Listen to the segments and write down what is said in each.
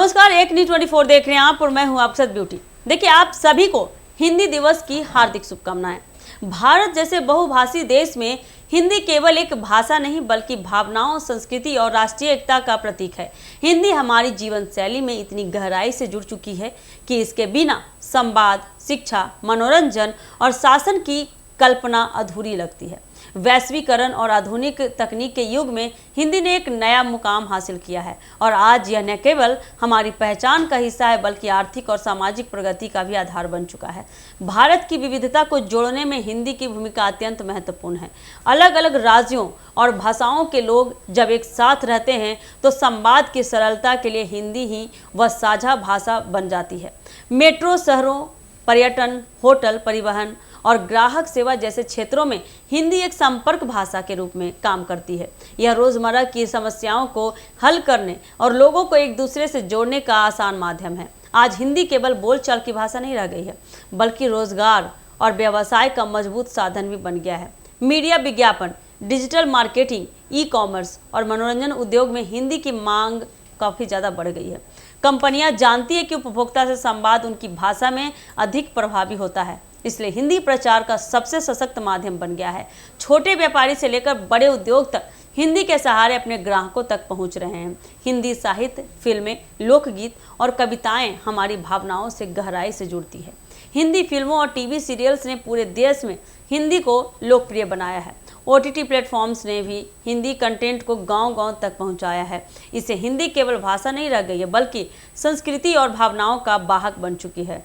नमस्कार, एक न्यूज 24 देख रहे हैं आप और मैं हूं अक्षत ब्यूटी। देखिए, आप सभी को हिंदी दिवस की हार्दिक शुभकामनाएं। भारत जैसे बहुभाषी देश में हिंदी केवल एक भाषा नहीं बल्कि भावनाओं, संस्कृति और राष्ट्रीय एकता का प्रतीक है। हिंदी हमारी जीवन शैली में इतनी गहराई से जुड़ चुकी है कि इसके बिना संवाद, शिक्षा, मनोरंजन और शासन की कल्पना अधूरी लगती है। वैश्वीकरण और आधुनिक तकनीक के युग में हिंदी ने एक नया मुकाम हासिल किया है और आज यह न केवल हमारी पहचान का हिस्सा है बल्कि आर्थिक और सामाजिक प्रगति का भी आधार बन चुका है। भारत की विविधता को जोड़ने में हिंदी की भूमिका अत्यंत महत्वपूर्ण है। अलग अलग राज्यों और भाषाओं के लोग जब एक साथ रहते हैं तो संवाद की सरलता के लिए हिंदी ही वह साझा भाषा बन जाती है। मेट्रो शहरों, पर्यटन, होटल, परिवहन और ग्राहक सेवा जैसे क्षेत्रों में हिंदी एक संपर्क भाषा के रूप में काम करती है। यह रोजमर्रा की समस्याओं को हल करने और लोगों को एक दूसरे से जोड़ने का आसान माध्यम है। आज हिंदी केवल बोलचाल की भाषा नहीं रह गई है बल्कि रोजगार और व्यवसाय का मजबूत साधन भी बन गया है। मीडिया, विज्ञापन, डिजिटल मार्केटिंग, ई-कॉमर्स और मनोरंजन उद्योग में हिंदी की मांग काफ़ी ज़्यादा बढ़ गई है। कंपनियां जानती है कि उपभोक्ता से संवाद उनकी भाषा में अधिक प्रभावी होता है, इसलिए हिंदी प्रचार का सबसे सशक्त माध्यम बन गया है। छोटे व्यापारी से लेकर बड़े उद्योग तक हिंदी के सहारे अपने ग्राहकों तक पहुंच रहे हैं। हिंदी साहित्य, फिल्में, लोकगीत और कविताएं हमारी भावनाओं से गहराई से जुड़ती है। हिंदी फिल्मों और टीवी सीरियल्स ने पूरे देश में हिंदी को लोकप्रिय बनाया है। OTT प्लेटफॉर्म्स ने भी हिंदी कंटेंट को गांव-गांव तक पहुंचाया है। इससे हिंदी केवल भाषा नहीं रह गई है बल्कि संस्कृति और भावनाओं का वाहक बन चुकी है।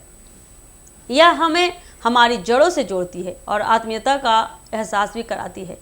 यह हमें हमारी जड़ों से जोड़ती है और आत्मीयता का एहसास भी कराती है।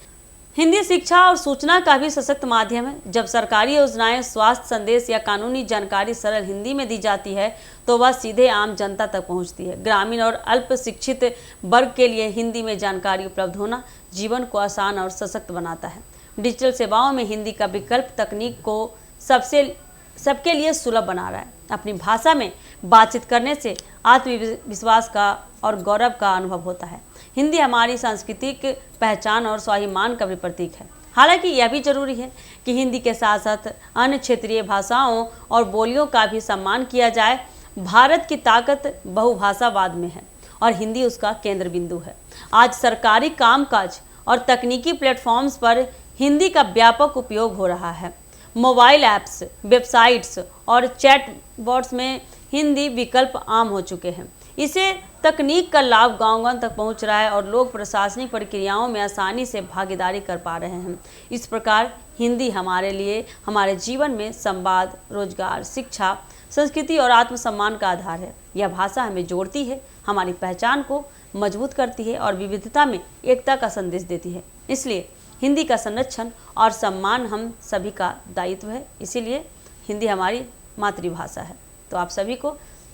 हिंदी शिक्षा और सूचना का भी सशक्त माध्यम है। जब सरकारी योजनाएं, स्वास्थ्य संदेश या कानूनी जानकारी सरल हिंदी में दी जाती है तो वह सीधे आम जनता तक पहुंचती है। ग्रामीण और अल्प शिक्षित वर्ग के लिए हिंदी में जानकारी उपलब्ध होना जीवन को आसान और सशक्त बनाता है। डिजिटल सेवाओं में हिंदी का विकल्प तकनीक को सबके लिए सुलभ बना रहा है। अपनी भाषा में बातचीत करने से आत्मविश्वास का और गौरव का अनुभव होता है। हिंदी हमारी सांस्कृतिक पहचान और स्वाभिमान का भी प्रतीक है। हालांकि यह भी जरूरी है कि हिंदी के साथ साथ अन्य क्षेत्रीय भाषाओं और बोलियों का भी सम्मान किया जाए। भारत की ताकत बहुभाषावाद में है और हिंदी उसका केंद्र बिंदु है। आज सरकारी कामकाज और तकनीकी प्लेटफॉर्म्स पर हिंदी का व्यापक उपयोग हो रहा है। मोबाइल ऐप्स, वेबसाइट्स और चैटबॉट्स में हिंदी विकल्प आम हो चुके हैं। इसे तकनीक का लाभ गांव-गांव तक पहुंच रहा है और लोग प्रशासनिक प्रक्रियाओं में आसानी से भागीदारी कर पा रहे हैं। इस प्रकार हिंदी हमारे लिए हमारे जीवन में संवाद, रोजगार, शिक्षा, संस्कृति और आत्मसम्मान का आधार है। यह भाषा हमें जोड़ती है, हमारी पहचान को मजबूत करती है और विविधता में एकता का संदेश देती है। इसलिए हिंदी का संरक्षण और सम्मान हम सभी का दायित्व है। इसीलिए हिंदी हमारी मातृभाषा है। तो आप सभी को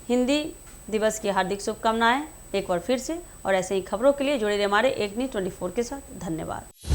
हिंदी दिवस की हार्दिक शुभकामनाएं एक बार फिर से, और ऐसे ही खबरों के लिए जुड़े रहिए हमारे एक न्यूज 24 के साथ। धन्यवाद।